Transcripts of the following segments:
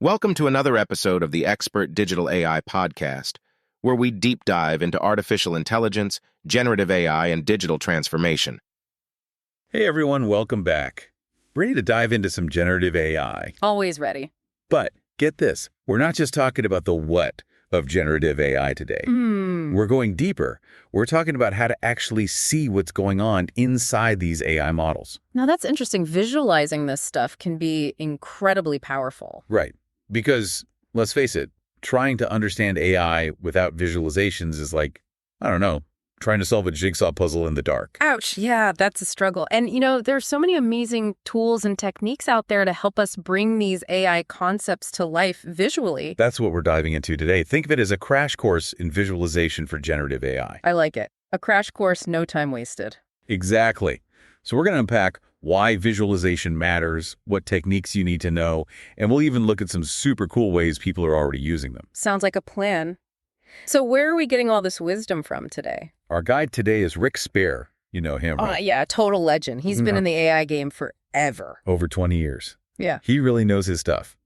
Welcome to another episode of the Expert Digital AI podcast, where we deep dive into artificial intelligence, generative AI, and digital transformation. Hey everyone, welcome back. Ready to dive into some generative AI. Always ready. But get this, we're not just talking about the what of generative AI today. We're going deeper. We're talking about how to actually see what's going on inside these AI models. Now that's interesting. Visualizing this stuff can be incredibly powerful. Right. Because, let's face it, trying to understand AI without visualizations is like, I don't know, trying to solve a jigsaw puzzle in the dark. Ouch. Yeah, that's a struggle. And, there's so many amazing tools and techniques out there to help us bring these AI concepts to life visually. That's what we're diving into today. Think of it as a crash course in visualization for generative AI. I like it. A crash course, no time wasted. Exactly. So we're going to unpack why visualization matters, what techniques you need to know, and we'll even look at some super cool ways people are already using them. Sounds like a plan. So where are we getting all this wisdom from today? Our guide today is Rick Spare. You know him, right? Yeah, total legend. He's been in the AI game forever. Over 20 years. Yeah. He really knows his stuff.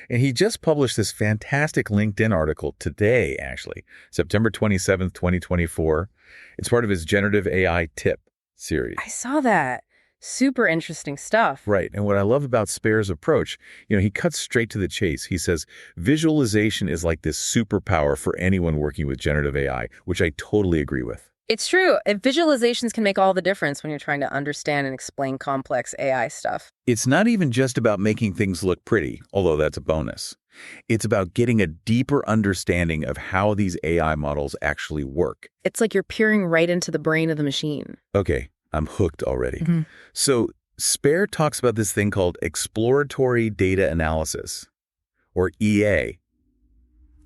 And he just published this fantastic LinkedIn article today, actually, September 27th, 2024. It's part of his Generative AI Tip series. I saw that. Super interesting stuff. Right. And what I love about Spare's approach, he cuts straight to the chase. He says, visualization is like this superpower for anyone working with generative AI, which I totally agree with. It's true. Visualizations can make all the difference when you're trying to understand and explain complex AI stuff. It's not even just about making things look pretty, although that's a bonus. It's about getting a deeper understanding of how these AI models actually work. It's like you're peering right into the brain of the machine. Okay, I'm hooked already. So Spare talks about this thing called exploratory data analysis, or EA.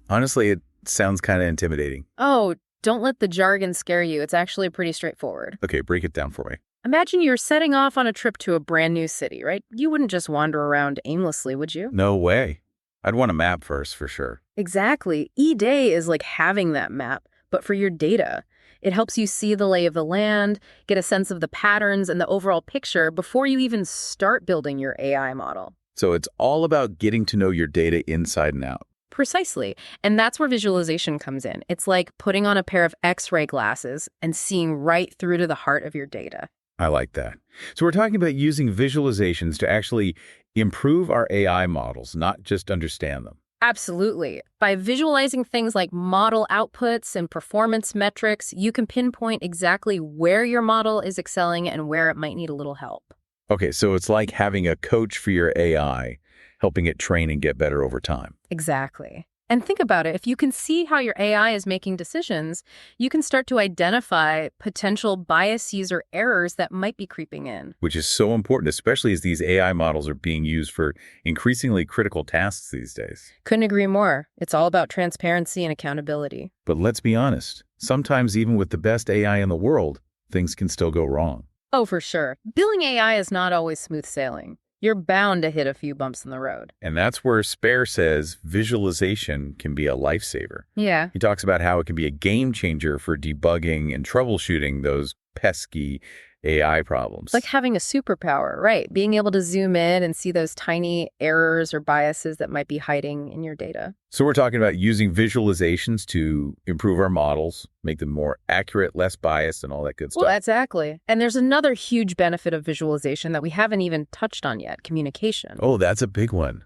Honestly, it sounds kind of intimidating. Oh, don't let the jargon scare you. It's actually pretty straightforward. Okay, break it down for me. Imagine you're setting off on a trip to a brand new city, right? You wouldn't just wander around aimlessly, would you? No way. I'd want a map first, for sure. Exactly. E-Day is like having that map, but for your data. It helps you see the lay of the land, get a sense of the patterns and the overall picture before you even start building your AI model. So it's all about getting to know your data inside and out. Precisely. And that's where visualization comes in. It's like putting on a pair of X-ray glasses and seeing right through to the heart of your data. I like that. So we're talking about using visualizations to actually improve our AI models, not just understand them. Absolutely. By visualizing things like model outputs and performance metrics, you can pinpoint exactly where your model is excelling and where it might need a little help. Okay, so it's like having a coach for your AI, helping it train and get better over time. Exactly. And think about it. If you can see how your AI is making decisions, you can start to identify potential biases or errors that might be creeping in. Which is so important, especially as these AI models are being used for increasingly critical tasks these days. Couldn't agree more. It's all about transparency and accountability. But let's be honest, sometimes even with the best AI in the world, things can still go wrong. Oh, for sure. Building AI is not always smooth sailing. You're bound to hit a few bumps in the road. And that's where Spare says visualization can be a lifesaver. Yeah. He talks about how it can be a game changer for debugging and troubleshooting those pesky AI problems. It's like having a superpower, right? Being able to zoom in and see those tiny errors or biases that might be hiding in your data. So we're talking about using visualizations to improve our models, make them more accurate, less biased, and all that good stuff. Well, exactly. And there's another huge benefit of visualization that we haven't even touched on yet, communication. Oh, that's a big one.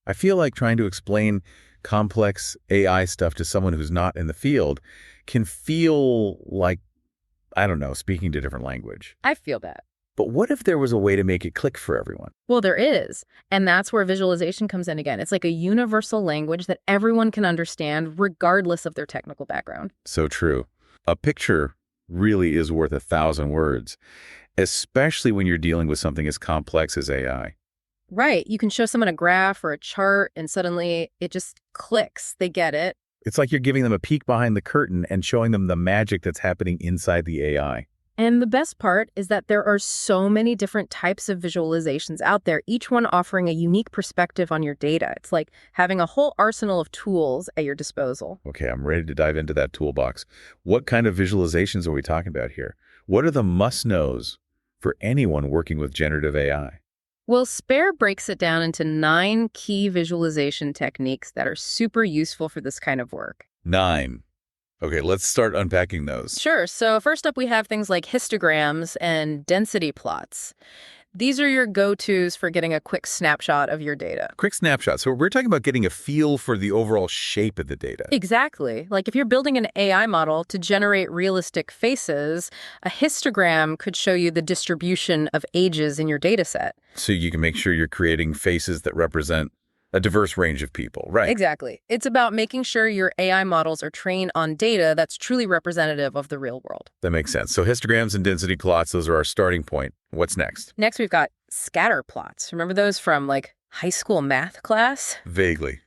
I feel like trying to explain complex AI stuff to someone who's not in the field can feel like, I don't know, speaking to a different language. I feel that. But what if there was a way to make it click for everyone? Well, there is. And that's where visualization comes in again. It's like a universal language that everyone can understand regardless of their technical background. So true. A picture really is worth 1,000 words, especially when you're dealing with something as complex as AI. Right. You can show someone a graph or a chart and suddenly it just clicks. They get it. It's like you're giving them a peek behind the curtain and showing them the magic that's happening inside the AI. And the best part is that there are so many different types of visualizations out there, each one offering a unique perspective on your data. It's like having a whole arsenal of tools at your disposal. Okay, I'm ready to dive into that toolbox. What kind of visualizations are we talking about here? What are the must-knows for anyone working with generative AI? Well, Spare breaks it down into 9 key visualization techniques that are super useful for this kind of work. 9. Okay, let's start unpacking those. Sure. So first up, we have things like histograms and density plots. These are your go-tos for getting a quick snapshot of your data. Quick snapshot. So we're talking about getting a feel for the overall shape of the data. Exactly. Like if you're building an AI model to generate realistic faces, a histogram could show you the distribution of ages in your data set. So you can make sure you're creating faces that represent a diverse range of people, right? Exactly. It's about making sure your AI models are trained on data that's truly representative of the real world. That makes sense. So histograms and density plots, those are our starting point. What's next? Next, we've got scatter plots. Remember those from like high school math class? Vaguely.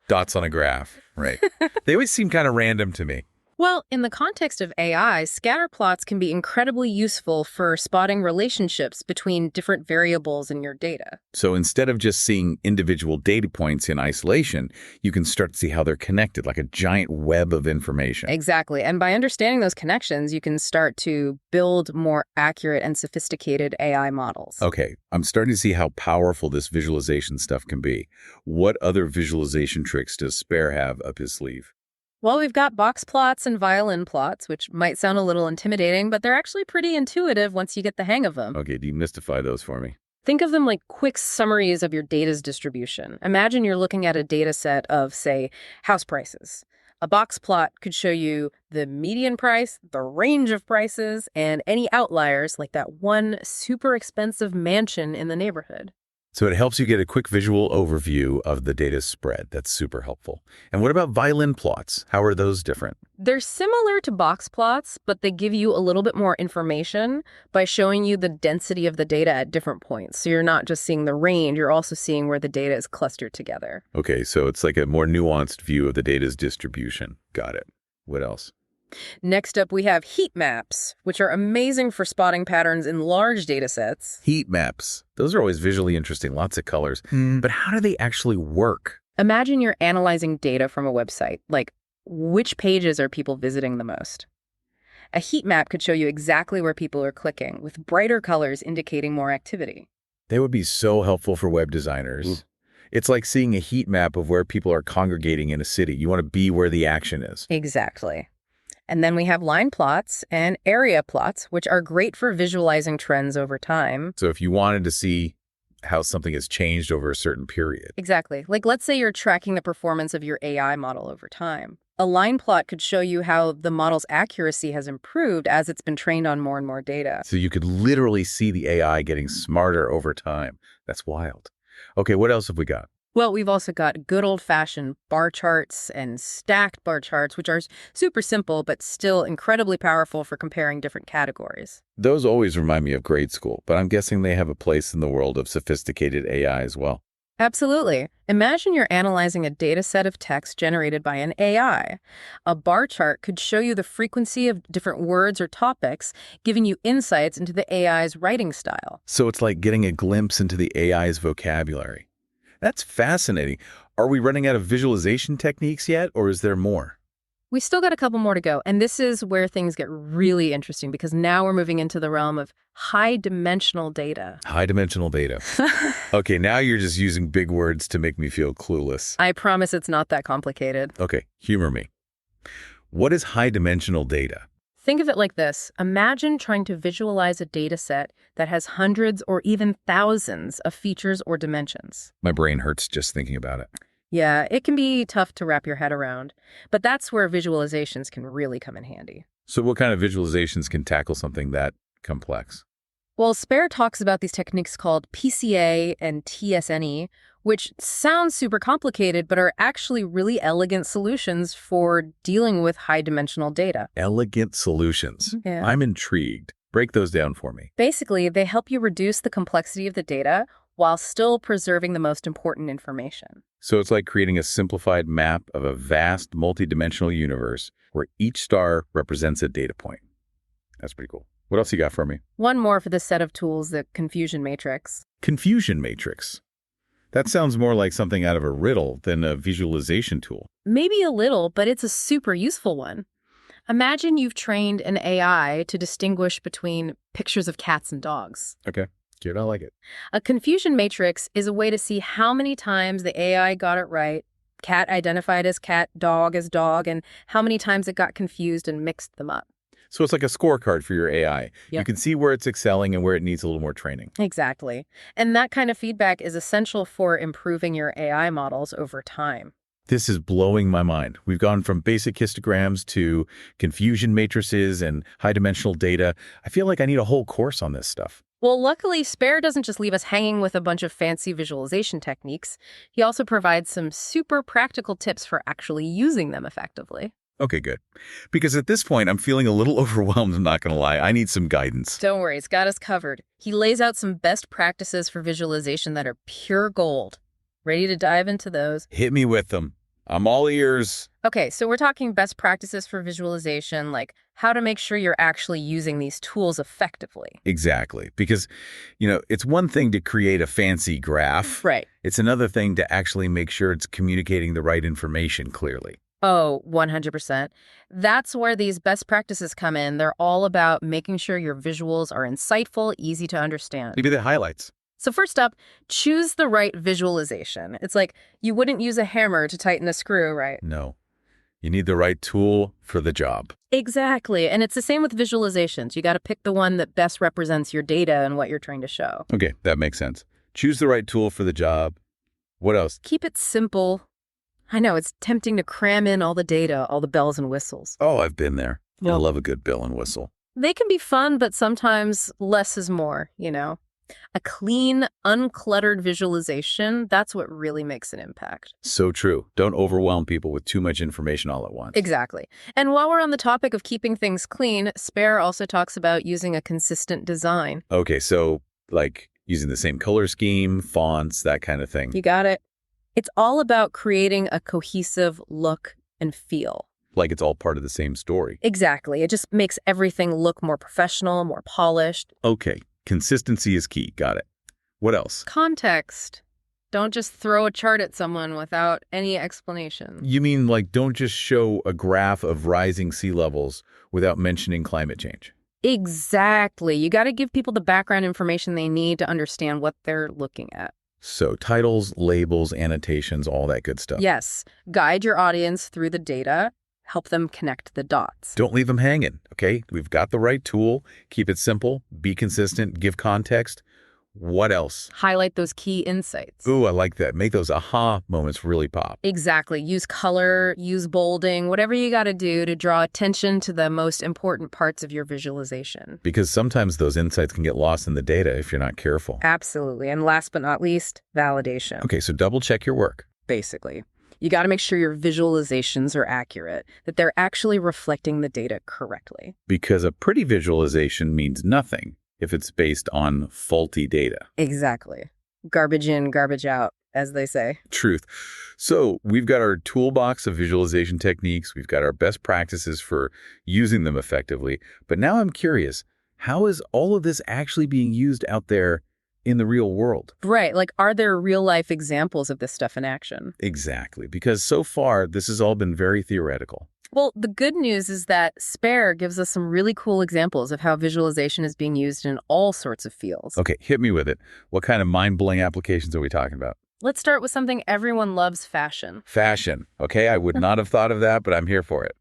Dots on a graph, right. They always seem kind of random to me. Well, in the context of AI, scatter plots can be incredibly useful for spotting relationships between different variables in your data. So instead of just seeing individual data points in isolation, you can start to see how they're connected, like a giant web of information. Exactly. And by understanding those connections, you can start to build more accurate and sophisticated AI models. Okay, I'm starting to see how powerful this visualization stuff can be. What other visualization tricks does Spare have up his sleeve? Well, we've got box plots and violin plots, which might sound a little intimidating, but they're actually pretty intuitive once you get the hang of them. Okay, demystify those for me. Think of them like quick summaries of your data's distribution. Imagine you're looking at a data set of, say, house prices. A box plot could show you the median price, the range of prices, and any outliers like that one super expensive mansion in the neighborhood. So it helps you get a quick visual overview of the data spread. That's super helpful. And what about violin plots? How are those different? They're similar to box plots, but they give you a little bit more information by showing you the density of the data at different points. So you're not just seeing the range, you're also seeing where the data is clustered together. Okay, so it's like a more nuanced view of the data's distribution. Got it. What else? Next up, we have heat maps, which are amazing for spotting patterns in large data sets. Heat maps. Those are always visually interesting, lots of colors. But how do they actually work? Imagine you're analyzing data from a website, like which pages are people visiting the most? A heat map could show you exactly where people are clicking, with brighter colors indicating more activity. They would be so helpful for web designers. It's like seeing a heat map of where people are congregating in a city. You want to be where the action is. Exactly. And then we have line plots and area plots, which are great for visualizing trends over time. So if you wanted to see how something has changed over a certain period. Exactly. Like, let's say you're tracking the performance of your AI model over time. A line plot could show you how the model's accuracy has improved as it's been trained on more and more data. So you could literally see the AI getting smarter over time. That's wild. Okay, what else have we got? Well, we've also got good old-fashioned bar charts and stacked bar charts, which are super simple, but still incredibly powerful for comparing different categories. Those always remind me of grade school, but I'm guessing they have a place in the world of sophisticated AI as well. Absolutely. Imagine you're analyzing a data set of text generated by an AI. A bar chart could show you the frequency of different words or topics, giving you insights into the AI's writing style. So it's like getting a glimpse into the AI's vocabulary. That's fascinating. Are we running out of visualization techniques yet, or is there more? We still got a couple more to go, and this is where things get really interesting because now we're moving into the realm of high-dimensional data. High-dimensional data. Okay, now you're just using big words to make me feel clueless. I promise it's not that complicated. Okay, humor me. What is high-dimensional data? Think of it like this. Imagine trying to visualize a data set that has hundreds or even thousands of features or dimensions. My brain hurts just thinking about it. Yeah, it can be tough to wrap your head around, but that's where visualizations can really come in handy. So what kind of visualizations can tackle something that complex? Well, Spare talks about these techniques called PCA and t-SNE, which sound super complicated, but are actually really elegant solutions for dealing with high-dimensional data. Elegant solutions. Yeah. I'm intrigued. Break those down for me. Basically, they help you reduce the complexity of the data while still preserving the most important information. So it's like creating a simplified map of a vast multidimensional universe where each star represents a data point. That's pretty cool. What else you got for me? One more for this set of tools, the confusion matrix. Confusion matrix. That sounds more like something out of a riddle than a visualization tool. Maybe a little, but it's a super useful one. Imagine you've trained an AI to distinguish between pictures of cats and dogs. Okay. Cute, I like it. A confusion matrix is a way to see how many times the AI got it right, cat identified as cat, dog as dog, and how many times it got confused and mixed them up. So it's like a scorecard for your AI. Yep. You can see where it's excelling and where it needs a little more training. Exactly. And that kind of feedback is essential for improving your AI models over time. This is blowing my mind. We've gone from basic histograms to confusion matrices and high-dimensional data. I feel like I need a whole course on this stuff. Well, luckily, Spare doesn't just leave us hanging with a bunch of fancy visualization techniques. He also provides some super practical tips for actually using them effectively. Okay, good. Because at this point, I'm feeling a little overwhelmed, I'm not going to lie. I need some guidance. Don't worry, it's got us covered. He lays out some best practices for visualization that are pure gold. Ready to dive into those? Hit me with them. I'm all ears. Okay, so we're talking best practices for visualization, like how to make sure you're actually using these tools effectively. Exactly. Because, it's one thing to create a fancy graph. Right. It's another thing to actually make sure it's communicating the right information clearly. Oh, 100%. That's where these best practices come in. They're all about making sure your visuals are insightful, easy to understand. Maybe the highlights. So first up, choose the right visualization. It's like you wouldn't use a hammer to tighten a screw, right? No. You need the right tool for the job. Exactly. And it's the same with visualizations. You got to pick the one that best represents your data and what you're trying to show. Okay, that makes sense. Choose the right tool for the job. What else? Keep it simple. I know, it's tempting to cram in all the data, all the bells and whistles. Oh, I've been there. Yep. I love a good bell and whistle. They can be fun, but sometimes less is more, A clean, uncluttered visualization, that's what really makes an impact. So true. Don't overwhelm people with too much information all at once. Exactly. And while we're on the topic of keeping things clean, Spare also talks about using a consistent design. Okay, so like using the same color scheme, fonts, that kind of thing. You got it. It's all about creating a cohesive look and feel. Like it's all part of the same story. Exactly. It just makes everything look more professional, more polished. Okay. Consistency is key. Got it. What else? Context. Don't just throw a chart at someone without any explanation. You mean like don't just show a graph of rising sea levels without mentioning climate change? Exactly. You got to give people the background information they need to understand what they're looking at. So titles, labels, annotations, all that good stuff. Yes. Guide your audience through the data. Help them connect the dots. Don't leave them hanging, okay? We've got the right tool. Keep it simple. Be consistent. Give context. What else? Highlight those key insights. Ooh, I like that. Make those aha moments really pop. Exactly. Use color, use bolding, whatever you got to do to draw attention to the most important parts of your visualization. Because sometimes those insights can get lost in the data if you're not careful. Absolutely. And last but not least, validation. Okay, so double check your work. Basically. You got to make sure your visualizations are accurate, that they're actually reflecting the data correctly. Because a pretty visualization means nothing if it's based on faulty data. Exactly. Garbage in, garbage out, as they say. Truth. So we've got our toolbox of visualization techniques. We've got our best practices for using them effectively. But now I'm curious, how is all of this actually being used out there in the real world? Right. Like, are there real-life examples of this stuff in action? Exactly. Because so far, this has all been very theoretical. Well, the good news is that Spare gives us some really cool examples of how visualization is being used in all sorts of fields. Okay, hit me with it. What kind of mind-blowing applications are we talking about? Let's start with something everyone loves, fashion. Fashion. Okay, I would not have thought of that, but I'm here for it.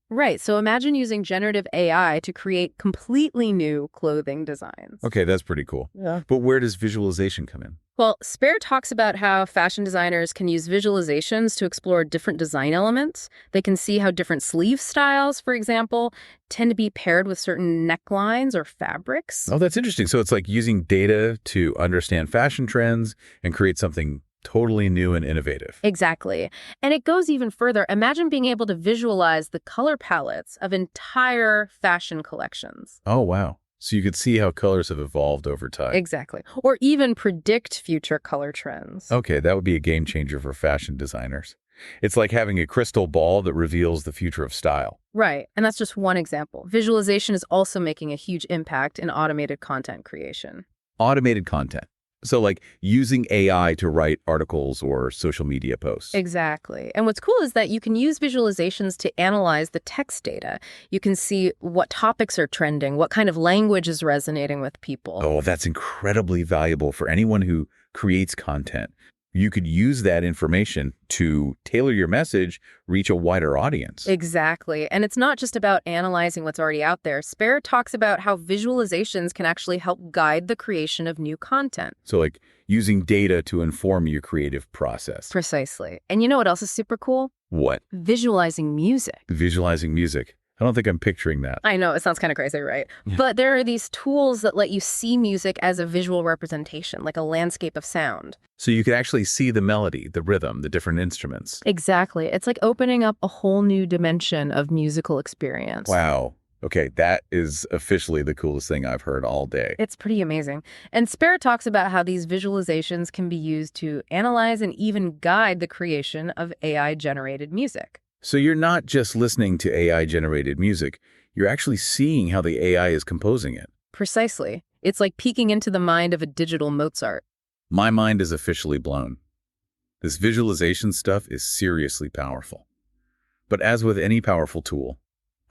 Right. So imagine using generative AI to create completely new clothing designs. Okay, that's pretty cool. Yeah. But where does visualization come in? Well, Spare talks about how fashion designers can use visualizations to explore different design elements. They can see how different sleeve styles, for example, tend to be paired with certain necklines or fabrics. Oh, that's interesting. So it's like using data to understand fashion trends and create something totally new and innovative. Exactly. And it goes even further. Imagine being able to visualize the color palettes of entire fashion collections. Oh, wow. So you could see how colors have evolved over time. Exactly. Or even predict future color trends. Okay, that would be a game changer for fashion designers. It's like having a crystal ball that reveals the future of style. Right. And that's just one example. Visualization is also making a huge impact in automated content creation. Automated content. So like using AI to write articles or social media posts. Exactly. And what's cool is that you can use visualizations to analyze the text data. You can see what topics are trending, what kind of language is resonating with people. Oh, that's incredibly valuable for anyone who creates content. You could use that information to tailor your message, reach a wider audience. Exactly. And it's not just about analyzing what's already out there. Spare talks about how visualizations can actually help guide the creation of new content. So like using data to inform your creative process. Precisely. And you know what else is super cool? What? Visualizing music. Visualizing music. I don't think I'm picturing that. I know, it sounds kind of crazy, right? But there are these tools that let you see music as a visual representation, like a landscape of sound. So you could actually see the melody, the rhythm, the different instruments. Exactly. It's like opening up a whole new dimension of musical experience. Wow. Okay, that is officially the coolest thing I've heard all day. It's pretty amazing. And Spare talks about how these visualizations can be used to analyze and even guide the creation of AI-generated music. So you're not just listening to AI-generated music, you're actually seeing how the AI is composing it. Precisely. It's like peeking into the mind of a digital Mozart. My mind is officially blown. This visualization stuff is seriously powerful. But as with any powerful tool,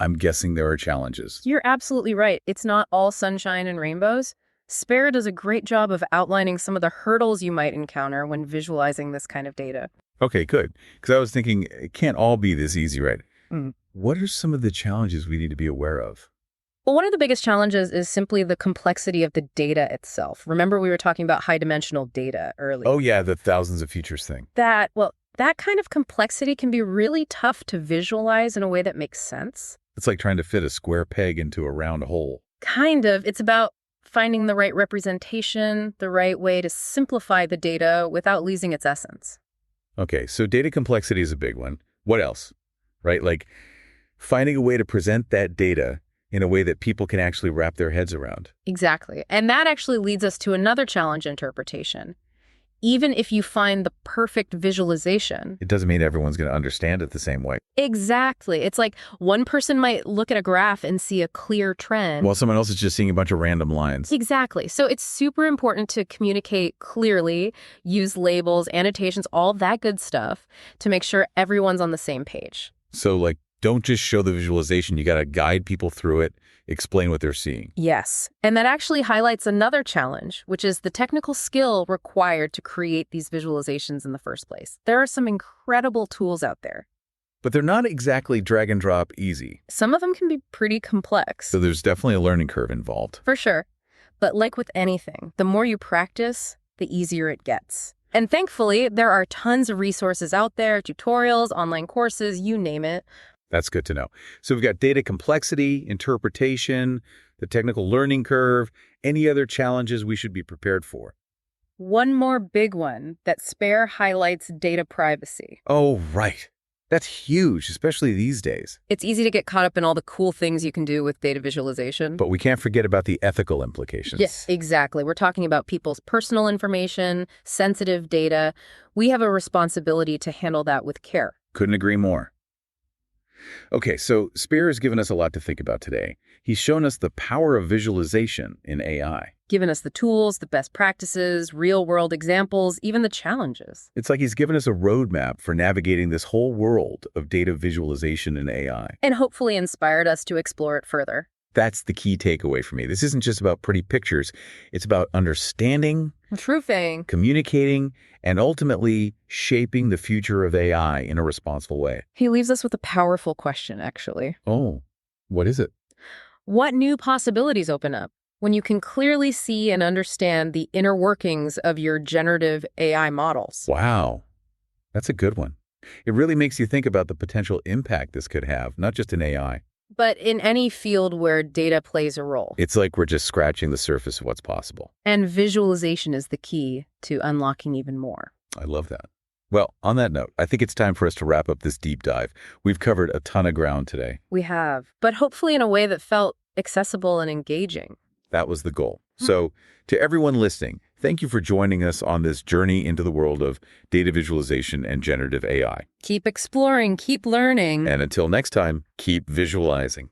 I'm guessing there are challenges. You're absolutely right. It's not all sunshine and rainbows. Spare does a great job of outlining some of the hurdles you might encounter when visualizing this kind of data. Okay, good. Because I was thinking, it can't all be this easy, right? Mm. What are some of the challenges we need to be aware of? Well, one of the biggest challenges is simply the complexity of the data itself. Remember, we were talking about high-dimensional data earlier. Oh, yeah, the thousands of features thing. That kind of complexity can be really tough to visualize in a way that makes sense. It's like trying to fit a square peg into a round hole. Kind of. It's about finding the right representation, the right way to simplify the data without losing its essence. Okay, so data complexity is a big one. What else? Right, like finding a way to present that data in a way that people can actually wrap their heads around. Exactly. And that actually leads us to another challenge: interpretation. Even if you find the perfect visualization, It doesn't mean everyone's going to understand it the same way. exactly. It's like one person might look at a graph and see a clear trend. While someone else is just seeing a bunch of random lines. Exactly. So it's super important to communicate clearly, use labels, annotations, all that good stuff to make sure everyone's on the same page. So like, don't just show the visualization. You got to guide people through it, explain what they're seeing. Yes. And that actually highlights another challenge, which is the technical skill required to create these visualizations in the first place. There are some incredible tools out there. But they're not exactly drag and drop easy. Some of them can be pretty complex. So there's definitely a learning curve involved. For sure. But like with anything, the more you practice, the easier it gets. And thankfully, there are tons of resources out there, tutorials, online courses, you name it. That's good to know. So we've got data complexity, interpretation, the technical learning curve, any other challenges we should be prepared for. One more big one that Spare highlights: data privacy. Oh, right. That's huge, especially these days. It's easy to get caught up in all the cool things you can do with data visualization. But we can't forget about the ethical implications. Yes, exactly. We're talking about people's personal information, sensitive data. We have a responsibility to handle that with care. Couldn't agree more. Okay, so Spare has given us a lot to think about today. He's shown us the power of visualization in AI. Given us the tools, the best practices, real-world examples, even the challenges. It's like he's given us a roadmap for navigating this whole world of data visualization in AI. And hopefully inspired us to explore it further. That's the key takeaway for me. This isn't just about pretty pictures. It's about understanding, Proofing. communicating, and ultimately shaping the future of AI in a responsible way. He leaves us with a powerful question, actually. Oh, what is it? What new possibilities open up when you can clearly see and understand the inner workings of your generative AI models? Wow, that's a good one. It really makes you think about the potential impact this could have, not just in AI. But in any field where data plays a role. It's like we're just scratching the surface of what's possible. And visualization is the key to unlocking even more. I love that. Well, on that note, I think it's time for us to wrap up this deep dive. We've covered a ton of ground today. We have, but hopefully in a way that felt accessible and engaging. That was the goal. So to everyone listening, thank you for joining us on this journey into the world of data visualization and generative AI. Keep exploring, keep learning. And until next time, keep visualizing.